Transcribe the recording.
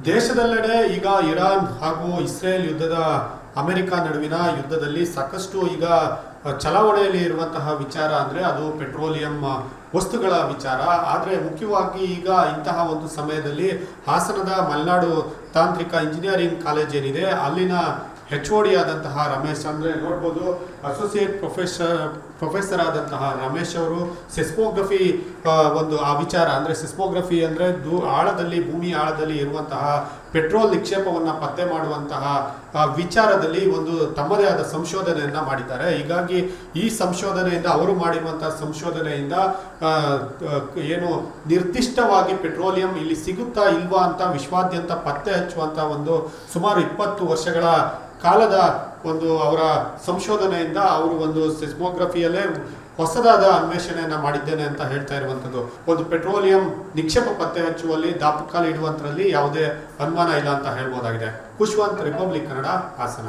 ದೇಶದೆಲ್ಲೆಡೆ ಈಗ ಇರಾನ್ ಹಾಗೂ ಇಸ್ರೇಲ್ ಯುದ್ಧದ ಅಮೆರಿಕ ನಡುವಿನ ಯುದ್ಧದಲ್ಲಿ ಸಾಕಷ್ಟು ಈಗ ಚಲಾವಣೆಯಲ್ಲಿ ಇರುವಂತಹ ವಿಚಾರ ಅಂದರೆ ಅದು ಪೆಟ್ರೋಲಿಯಂ ವಸ್ತುಗಳ ವಿಚಾರ. ಆದರೆ ಮುಖ್ಯವಾಗಿ ಈಗ ಇಂತಹ ಒಂದು ಸಮಯದಲ್ಲಿ ಹಾಸನದ ಮಲೆನಾಡು ತಾಂತ್ರಿಕ ಇಂಜಿನಿಯರಿಂಗ್ ಕಾಲೇಜ್ ಏನಿದೆ ಅಲ್ಲಿನ HOD ಆದಂತಹ ರಮೇಶ್ ಅಂದರೆ ನೋಡ್ಬೋದು, ಅಸೋಸಿಯೇಟ್ ಪ್ರೊಫೆಸರ್ ಆದಂತಹ ರಮೇಶ್ ಅವರು ಸೆಸ್ಮೋಗ್ರಫಿ ಒಂದು ಆ ವಿಚಾರ ಅಂದರೆ ಸೆಸ್ಮೋಗ್ರಫಿ ಅಂದರೆ ಆಳದಲ್ಲಿ ಭೂಮಿ ಆಳದಲ್ಲಿ ಇರುವಂತಹ ಪೆಟ್ರೋಲ್ ನಿಕ್ಷೇಪವನ್ನು ಪತ್ತೆ ಮಾಡುವಂತಹ ವಿಚಾರದಲ್ಲಿ ಒಂದು ತಮ್ಮದೇ ಆದ ಸಂಶೋಧನೆಯನ್ನು ಮಾಡಿದ್ದಾರೆ. ಹೀಗಾಗಿ ಈ ಸಂಶೋಧನೆಯಿಂದ ಅವರು ಮಾಡಿರುವಂತಹ ಸಂಶೋಧನೆಯಿಂದ ಏನು ನಿರ್ದಿಷ್ಟವಾಗಿ ಪೆಟ್ರೋಲಿಯಂ ಇಲ್ಲಿ ಸಿಗುತ್ತಾ ಇಲ್ವಾ ಅಂತ ವಿಶ್ವಾದ್ಯಂತ ಪತ್ತೆ ಹಚ್ಚುವಂಥ ಒಂದು ಸುಮಾರು 20 ವರ್ಷಗಳ ಕಾಲದ ಒಂದು ಅವರ ಸಂಶೋಧನೆಯಿಂದ ಅವರು ಒಂದು ಸೆಸ್ಮೋಗ್ರಫಿಯಲ್ಲೇ ಹೊಸದಾದ ಅನ್ವೇಷಣೆಯನ್ನು ಮಾಡಿದ್ದೇನೆ ಅಂತ ಹೇಳ್ತಾ ಇರುವಂಥದ್ದು. ಒಂದು ಪೆಟ್ರೋಲಿಯಂ ನಿಕ್ಷೇಪ ಪತ್ತೆ ಹಚ್ಚುವಲ್ಲಿ ದಾಪುಕಾಲು ಇಡುವಂಥರಲ್ಲಿ ಯಾವುದೇ ಅನುಮಾನ ಇಲ್ಲ ಅಂತ ಹೇಳ್ಬೋದಾಗಿದೆ. ಖುಷ್ವಂತ್, ರಿಪಬ್ಲಿಕ್ ಕನ್ನಡ, ಹಾಸನ.